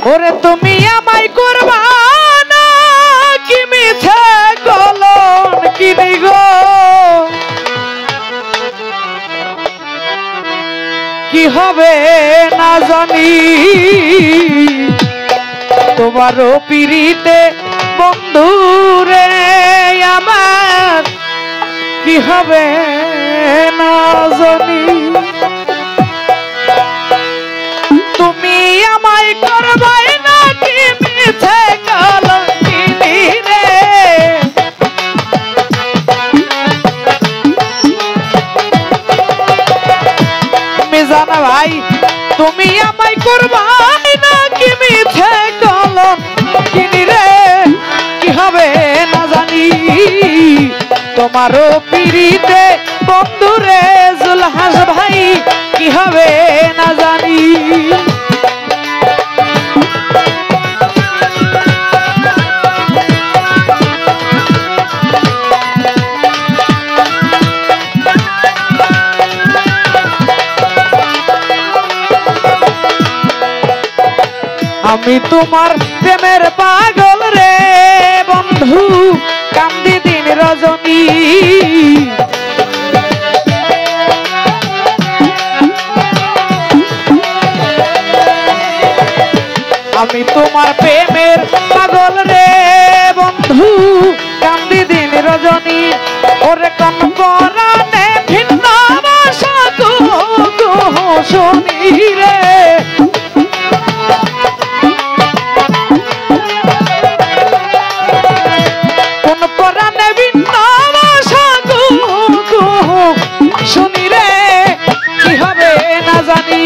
ওরে তুমি আমায় করবা না কি মিছে কলন কিনি গো কি হবে না জানি তোমারও পিরিতে বন্ধুরে আমার কি হবে না জানি তুমি আমায় করবাই না কি মিছে কলঙ্কিনী রে মিজান ভাই তুমি আমায় করবাই না কি মিছে কলঙ্কিনী রে কি হবে না জানি তোমারও পিরিতে বন্ধুরে জুলহাস ভাই কি হবে না জানি আমি তোমার প্রেমের পাগল রে বন্ধু কান্দি দিন রজনী আমি তোমার প্রেমের পাগল রে বন্ধু কান্দি দিন রজনী ওরে কোন পরাণে ভিন্ন ভাষা শুনি রে কোন পরাণে ভিন্ন ভাষা শুনি রে কি হবে না জানি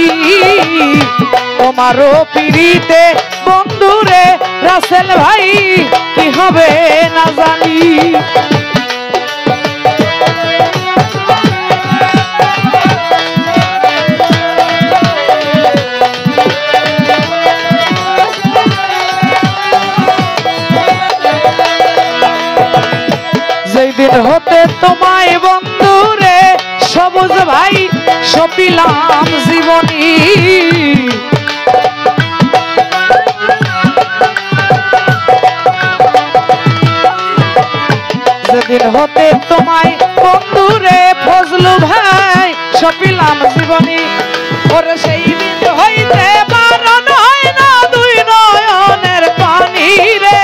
তোমারও পিরিতে বন্ধুরে রাসেল ভাই কি হবে না জানি যেই দিন হতে তোমায় বন্ধুরে সবুজ ভাই সপিলাম জীবনী যেদিন হতে তোমায় বন্ধুরে ফজলু ভাই সপিলাম জীবনী ওরে সেই দিন হইতে বারণ হয় না দুই নয়নের পানি রে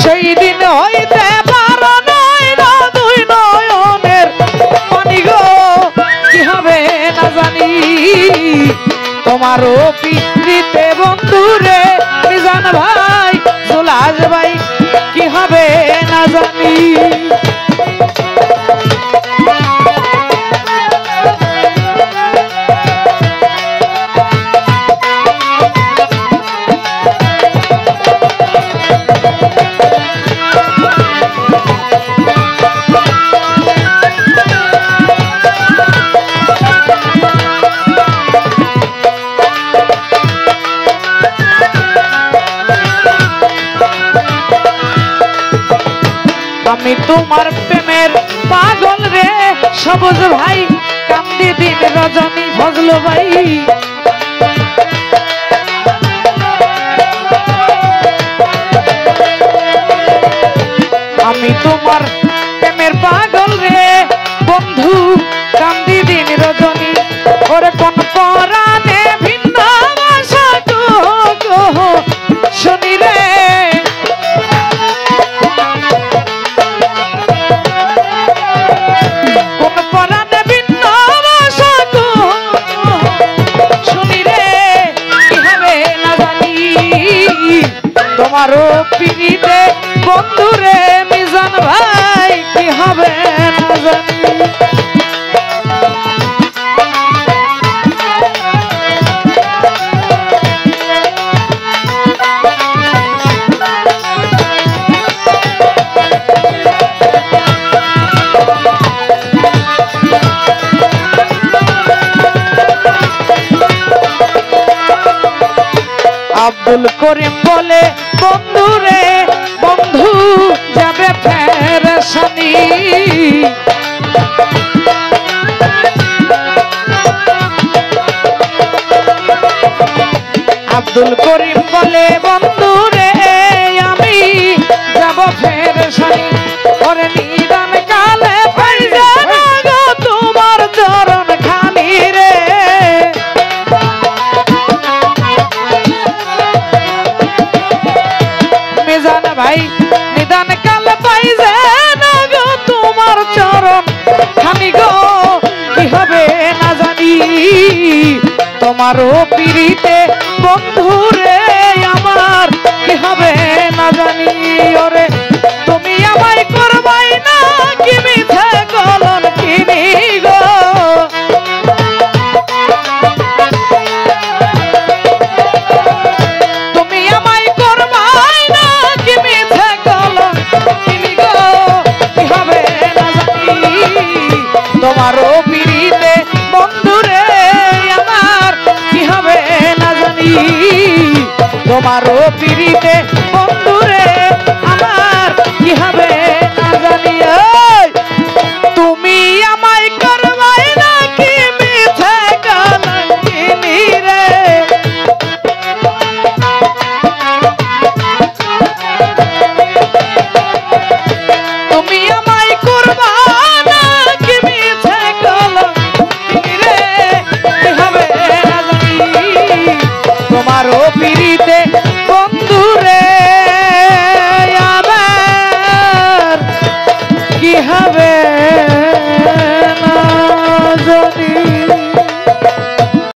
সেই দিন হইতে বারণ হয় না দুই নয়নের পানি গো কি হবে না জানি তোমারও পিতৃতে বন্ধুরে মিজান ভাই জুলহাস ভাই কি হবে না জানি আমি তোমার প্রেমের পাগল রে সবুজ ভাই কান্দি দিন রজনী ফজলু ভাই আমি তোমার প্রেমের পাগল রে বন্ধু কান্দি দিন রজনী ওরে কোন পরাণে ভিন্ন ভাষা শুনি রে কোন পরাণে ভিন্ন ভাষা শুনি রে কি হবে না জানি তোমারও পিরিতে বন্ধুরে মিজান ভাই কি হবে না জানি আব্দুল করিম বলে বন্ধুরে বন্ধু যাবে ফেরেশানি আব্দুল করিম বলে বন্ধু রে আমি যাব ফের শনি ওরে নিদান কালে পাইবে না গো তোমার চরণ খানি রে মিজান ভাই নিদান কালে পাইবে না গো তোমার চরণ খানি গো কি হবে না জানি তোমারও পিড়িতে বন্ধু রে আমার কি হবে না জানি ওরে তুমি আমায় করবাই না কি মিথ্যে কলন কিনি গো তুমি আমায় করবাই না কি মিথ্যে কলন কিনি গো কি হবে না জানি তোমারও পিড়িতে বন্ধু রে আমার কি হবে না জানি তোমারও পিড়িতে